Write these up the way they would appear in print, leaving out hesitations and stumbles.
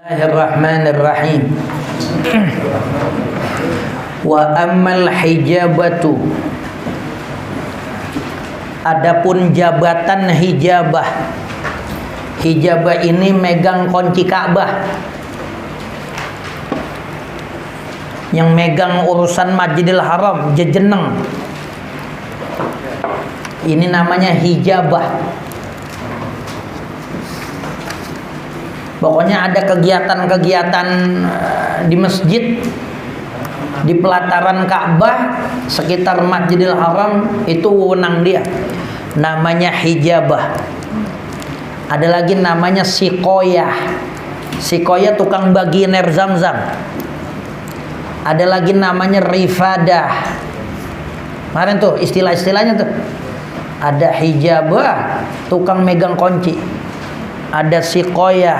Bismillahirrahmanirrahim. Wa ammal hijabatu, adapun jabatan hijabah. Hijabah ini megang kunci Ka'bah, yang megang urusan Masjidil Haram, jejeneng. Ini namanya hijabah. Pokoknya ada kegiatan-kegiatan di masjid, di pelataran Ka'bah, sekitar Masjidil Haram, itu wewenang dia. Namanya hijabah. Ada lagi namanya sikoyah. Sikoyah tukang bagi air zam-zam. Ada lagi namanya rifadah. Kemarin tuh istilah-istilahnya tuh. Ada hijabah, tukang megang kunci. Ada sikoyah,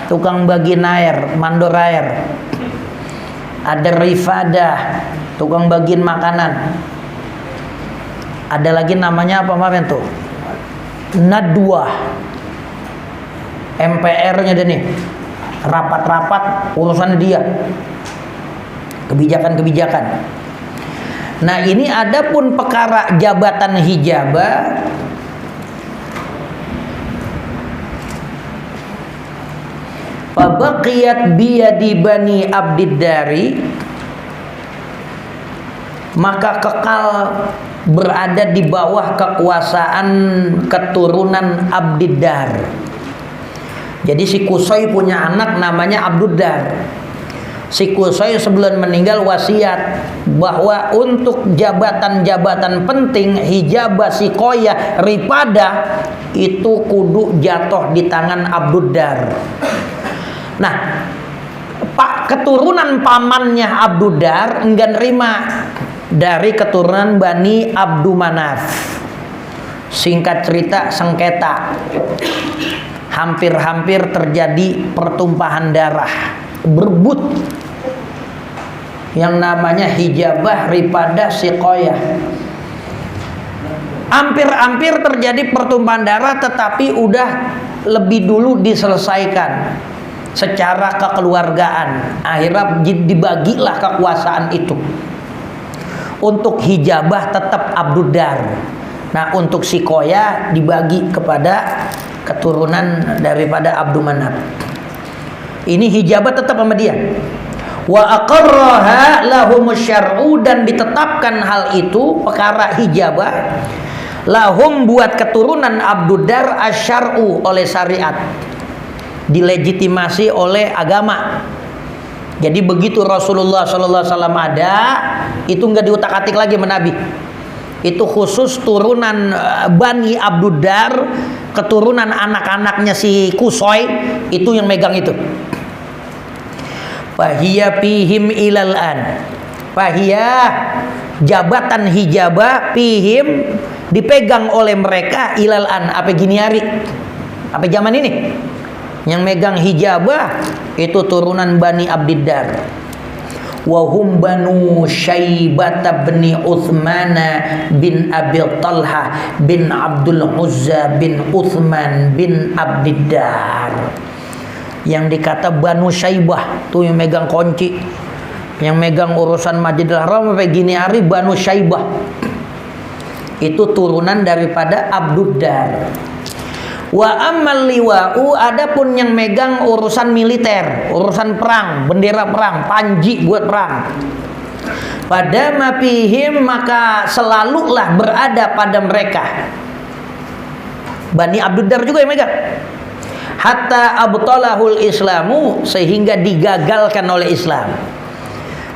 tukang bagi air, mandor air. Ada rifadah, tukang bagiin makanan. Ada lagi namanya apa kemarin tuh? Nadwah. MPR-nya deh nih. Rapat-rapat urusannya dia. Kebijakan-kebijakan. Nah, ini adapun perkara jabatan hijabah, fabaqiyat biyadi bani abdiddari, maka kekal berada di bawah kekuasaan keturunan Abdiddar. Jadi si Qusay punya anak namanya Abduddar. Si Qusay sebelum meninggal wasiat bahwa untuk jabatan-jabatan penting hijabah, sikoyah, ripada itu kudu jatuh di tangan Abduddar. Nah, pak keturunan pamannya Abduddar enggak nerima dari keturunan Bani Abdumanaf. Singkat cerita, sengketa. Hampir-hampir terjadi pertumpahan darah, berebut yang namanya hijabah, ripada, sikoyah. Hampir-hampir terjadi pertumpahan darah, tetapi udah lebih dulu diselesaikan secara kekeluargaan. Akhirnya dibagilah kekuasaan itu. Untuk hijabah tetap Abduddar. Nah, untuk sikoyah dibagi kepada keturunan daripada Abdumanaf. Ini hijabah tetap sama dia. Wa aqarraha lahumus syar'u, dan ditetapkan hal itu perkara hijabah lahum buat keturunan Abduddar asyar'u oleh syariat. Dilegitimasi oleh agama. Jadi begitu Rasulullah SAW ada, itu nggak diutak-atik lagi sama Nabi. Itu khusus turunan Bani Abduddar, keturunan anak-anaknya si Qusay, itu yang megang itu. Fahiya pihim ilal an. Fahiya, jabatan hijabah, pihim dipegang oleh mereka ilal an. Apa gini hari? Apa zaman ini? Yang megang hijabah itu turunan Bani Abdiddar. Wa hum Banu Syaibah bin Utsman bin Abi Talha bin Abdul Uzza bin Utsman bin Abdiddar. Yang dikata Banu Syaibah tuh yang megang kunci, yang megang urusan Masjidil Haram sampai gini hari, Banu Syaibah. Itu turunan daripada Abduddar. Wa ammal liwa'u, adapun yang megang urusan militer, urusan perang, bendera perang, panji buat perang. Pada mapihim, maka selalulah berada pada mereka. Bani Abduddar juga yang megang. Hatta abtalahul islamu, sehingga digagalkan oleh Islam.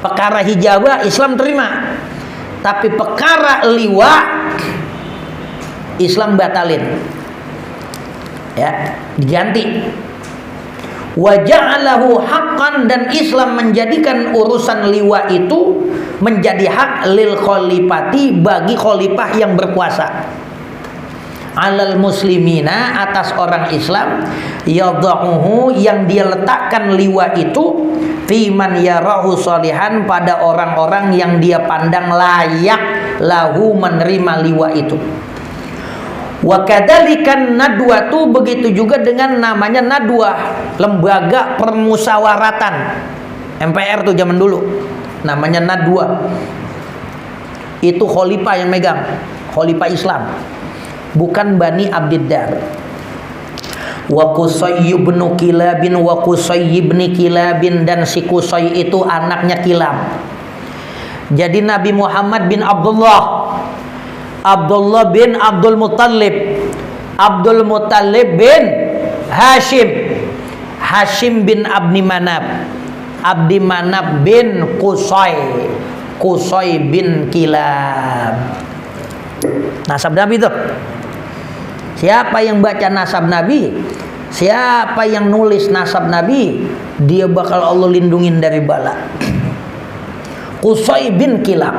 Perkara hijabah Islam terima, tapi perkara liwa Islam batalin. Ya, diganti. Wa ja'alahu haqqan, dan Islam menjadikan urusan liwa itu menjadi hak lil khalifati, bagi khalifah yang berkuasa. Alal muslimina, atas orang Islam, yadha'uhu, yang dia letakkan liwa itu, fi man yarahu sholihan, pada orang-orang yang dia pandang layak lahu menerima liwa itu. Wa kadzalikan nadwatu, begitu juga dengan namanya nadwah, lembaga permusyawaratan. MPR tuh zaman dulu namanya nadwah. Itu khalifah yang megang, khalifah Islam, bukan Bani Abdiddar. Wa Qusay bin Kilabin, wa Qusay bin Kilabin, dan si Qusay itu anaknya Kilab. Jadi Nabi Muhammad bin Abdullah bin Abdul Muttalib bin Hashim bin Abdi Manaf bin Qusay bin Kilab. Nasab Nabi itu. Siapa yang baca nasab Nabi, siapa yang nulis nasab Nabi, dia bakal Allah lindungin dari bala. Qusay bin Kilab.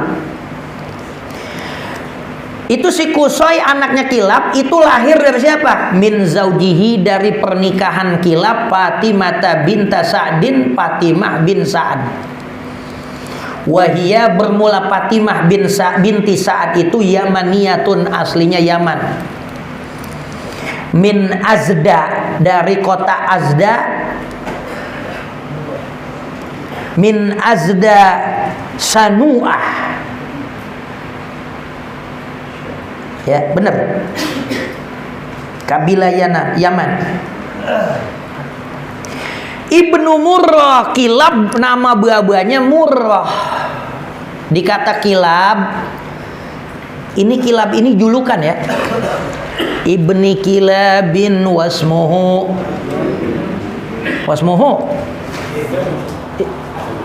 Itu si Qusay anaknya Kilab itu lahir dari siapa? Min zaujihi, dari pernikahan Kilab, Fatimah binta Sa'din, Fatimah bin Sa'ad. Wahia, bermula Fatimah binti Sa'ad itu Yamaniyatun, aslinya Yaman. Min Azda, dari kota Azda. Min Azda Sanu'ah. Ya, benar. Kabilah Yaman. Ibnu Murrah, Kilab nama buah-buahnya Murrah. Dikata Kilab, ini Kilab ini julukan ya. Ibni Kilabin wasmuhu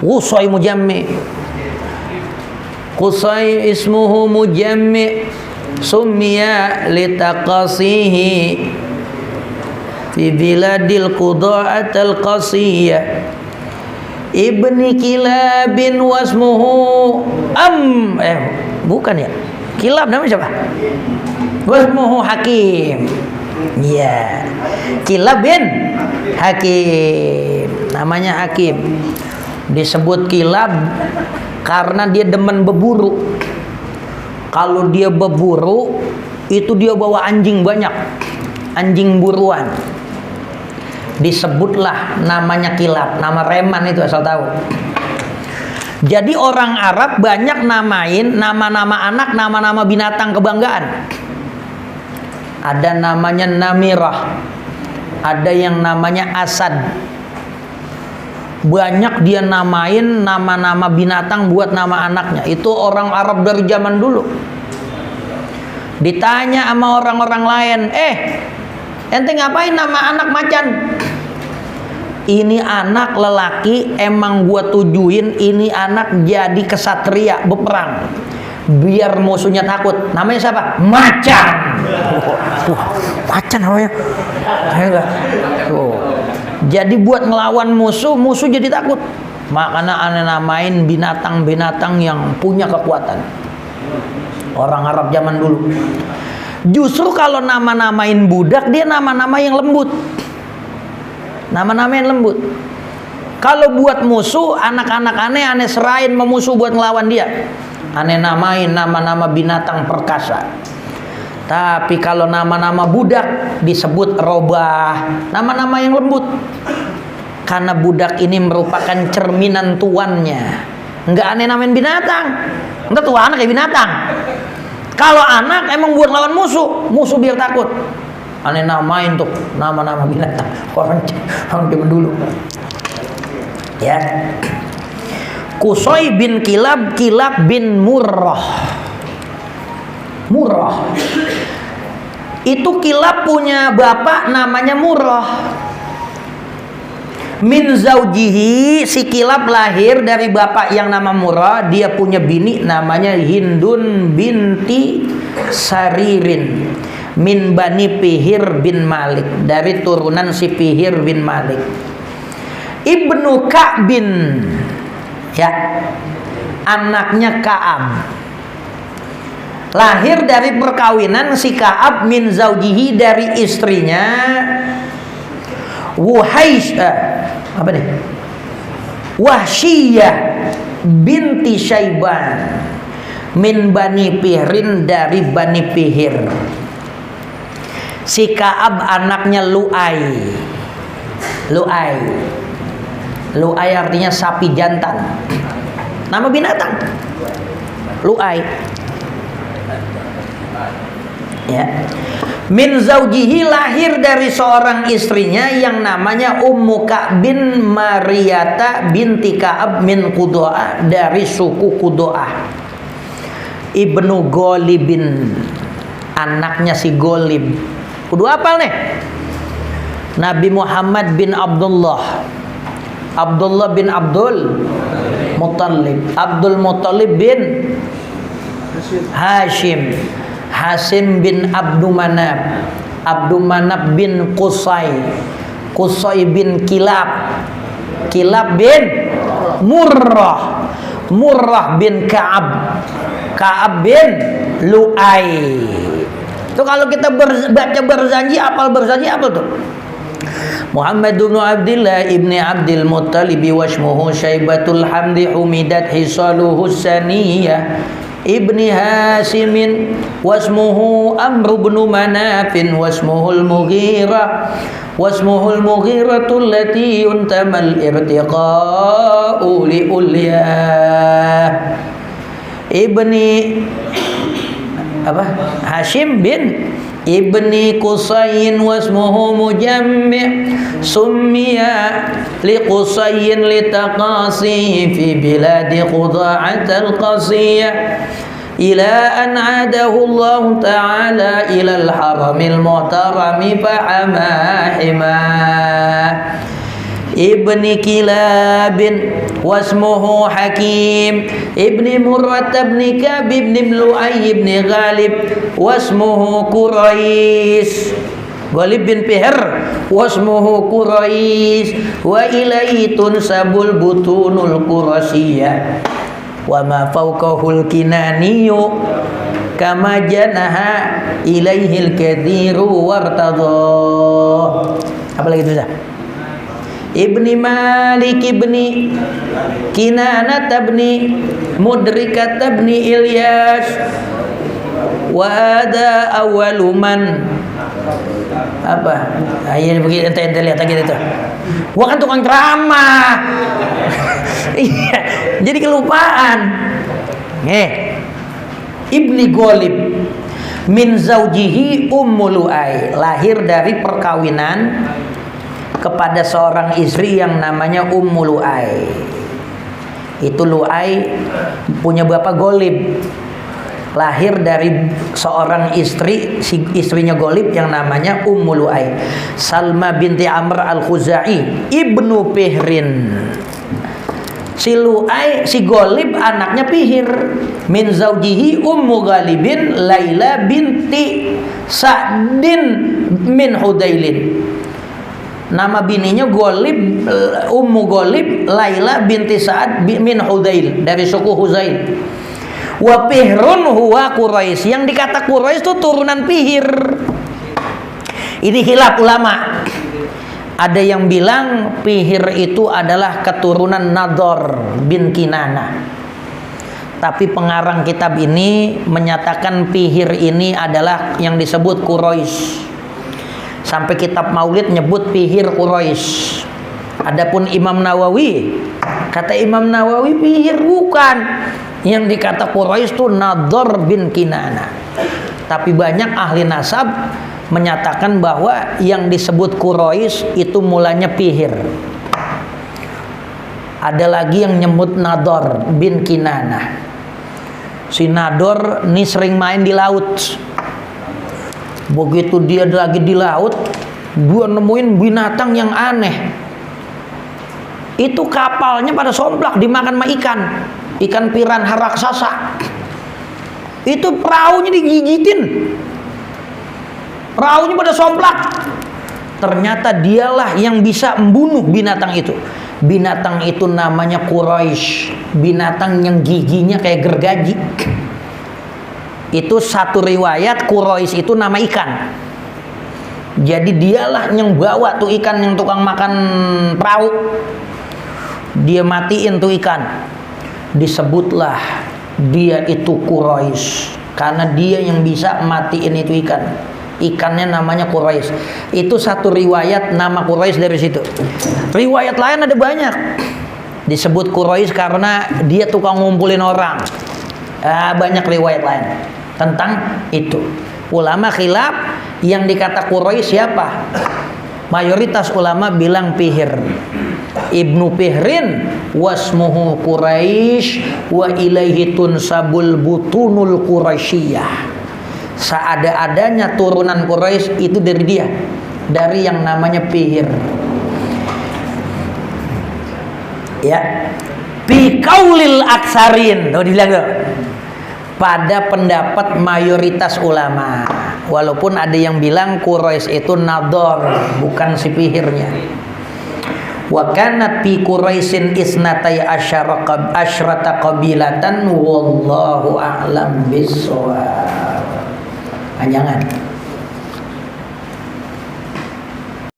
Qusay mujammi. Qusay ismuhu mujammi, summiya litaqasihi fi biladil quda'at al-qasiyah. Ibni Kilabin wasmuhu bukan ya, Kilab namanya siapa? Wasmuhu Hakim. Ya, Kilab bin Hakim, namanya Hakim. Disebut Kilab karena dia demen berburu. Kalau dia berburu, itu dia bawa anjing banyak, anjing buruan. Disebutlah namanya Kilab, nama reman itu, asal tahu. Jadi orang Arab banyak namain nama-nama anak, nama-nama binatang kebanggaan. Ada namanya Namirah, ada yang namanya Asad. Banyak dia namain nama-nama binatang buat nama anaknya. Itu orang Arab dari zaman dulu. Ditanya sama orang-orang lain, ente ngapain nama anak macan? Ini anak lelaki, emang gua tujuin ini anak jadi kesatria berperang, biar musuhnya takut. Namanya siapa? Macan. Macan namanya. Jadi buat ngelawan musuh jadi takut. Makanya aneh namain binatang-binatang yang punya kekuatan. Orang Arab zaman dulu. Justru kalau nama-namain budak, dia nama-nama yang lembut. Nama-nama yang lembut. Kalau buat musuh, anak-anak aneh serahin memusuh buat ngelawan dia. Aneh namain nama-nama binatang perkasa. Tapi kalau nama-nama budak disebut robah, nama-nama yang lembut. Karena budak ini merupakan cerminan tuannya. Enggak aneh namain binatang. Enggak tuan kayak binatang. Kalau anak emang buat lawan musuh biar takut. Aneh namain tuh nama-nama binatang. Orang zaman dulu. Ya. Qusay bin Kilab, Kilab bin Murrah. Itu Kilab punya bapak namanya Murrah. Min zaujihi, si Kilab lahir dari bapak yang nama Murrah. Dia punya bini namanya Hindun binti Saririn. Min Bani Fihir bin Malik, dari turunan si Fihir bin Malik. Ibnu Ka'bin, ya, anaknya Ka'ab. Lahir dari perkawinan si Ka'ab min zaujihi, dari istrinya Wahsyiyah binti Syaiban min Bani Fihrin, dari Bani Fihir. Si Ka'ab anaknya Lu'ai. Lu'ai. Lu'ai artinya sapi jantan. Nama binatang. Lu'ai. Ya. Min zaujihi, lahir dari seorang istrinya yang namanya Ummu Ka'bin Mariyata binti Ka'ab min Qudo'ah, dari suku Qudo'ah. Ibnu Ghalibin, anaknya si Ghalib. Kudu apal nih. Nabi Muhammad bin Abdullah, Abdullah bin Abdul Muttalib, Abdul Muttalib bin Hashim, Hasim bin Abdu Manaf, Abdu Manaf bin Qusay, Qusay bin Kilab, Kilab bin Murrah, Murrah bin Ka'ab, Ka'ab bin Lu'ai. Itu kalau kita baca berzanji, apal berzanji apa tuh? Muhammad bin Abdullah ibni Abdul Muttalib wasmuhu Syaibatul Hamdi humidat hisaluhu saniyah ibni Hasimin wasmuhu Amr bin Manafin wasmuhul Mughirah wasmuhul Mughiratul lati yuntamal irtiqa'u li ulyah ibni apa? Hashim bin ibni Qusayin wasmuhu Mujammi' summiya li Qusayin litaqasi fi biladi Quda'at al-Qasiyah ila an adahu Allah ta'ala ila al-haramil muhtarami fa'amahima ibni Kilabin wasmuhu Hakim ibni Murrat ibni Ka'b ibni Lu'ay ibni Ghalib wasmuhu Quraish Ghalib bin Fihr wasmuhu Quraish wa ilaihi tunsabul butunul Qurasiyah wa ma fawqahul Kinaniyu kama janaha ilaihil kathiru wartadha. Apa lagi itu? Ibni Malik ibni Kinanah ibni Mudrikat ibni Ilyas wa ada awwalu man apa? Ayo begini ente lihat lagi itu. Gua kan tukang ceramah. Iya, jadi kelupaan. Ibni Ghalib min zaujihi Ummu Lu'ai, lahir dari perkawinan kepada seorang istri yang namanya Ummu Lu'ai. Itu Lu'ai punya bapak Ghalib, lahir dari seorang istri, istrinya Ghalib yang namanya Ummu Lu'ai. Salma binti Amr al-Khuzai ibnu Fihrin. Si Lu'ai, si Ghalib anaknya Fihr. Min zaujihi Ummu Ghalibin Laila binti Sa'din min Hudailin. Nama bininya Ghalib, Ummu Ghalib Laila binti Sa'ad min Hudail, dari suku Huzail. Wa Fihrun huwa Quraisy. Yang dikata Quraisy itu turunan Fihr. Ini khilaf ulama. Ada yang bilang Fihr itu adalah keturunan Nadhr bin Kinanah. Tapi pengarang kitab ini menyatakan Fihr ini adalah yang disebut Quraisy. Sampai kitab Maulid nyebut Fihr Quraisy. Adapun Imam Nawawi, kata Imam Nawawi Fihr bukan. Yang dikata Quraisy itu Nadhr bin Kinanah. Tapi banyak ahli nasab menyatakan bahwa yang disebut Quraisy itu mulanya Fihr. Ada lagi yang nyebut Nadhr bin Kinanah. Si Nadhr ini sering main di laut. Begitu dia lagi di laut, dia nemuin binatang yang aneh. Itu kapalnya pada somplak dimakan sama ikan. Ikan piranha raksasa. Itu perahunya digigitin. Perahunya pada somplak. Ternyata dialah yang bisa membunuh binatang itu. Binatang itu namanya Quraisy. Binatang yang giginya kayak gergaji. Itu satu riwayat Quraisy itu nama ikan. Jadi dialah yang bawa tuh ikan yang tukang makan perahu. Dia matiin tuh ikan. Disebutlah dia itu Quraisy karena dia yang bisa matiin itu ikan. Ikannya namanya Quraisy. Itu satu riwayat nama Quraisy dari situ. Riwayat lain ada banyak. Disebut Quraisy karena dia tukang ngumpulin orang. Banyak riwayat lain tentang itu. Ulama khilaf yang dikata Quraisy siapa? Mayoritas ulama bilang Fihr. Ibnu Fihrin wasmuhu Quraisy wa ilaihi tunsabul butunul Quraisyiyah. Seada-adanya turunan Quraisy itu dari dia, dari yang namanya Fihr. Ya, bi qaulil aksarin. Tuh dibilang tuh. Pada pendapat mayoritas ulama. Walaupun ada yang bilang Quraisy itu Nador, bukan si Fihirnya. Wa kanat fi Quraisyin isnatai asyrata qabilatan wallahu a'lam bissawab. Jangan.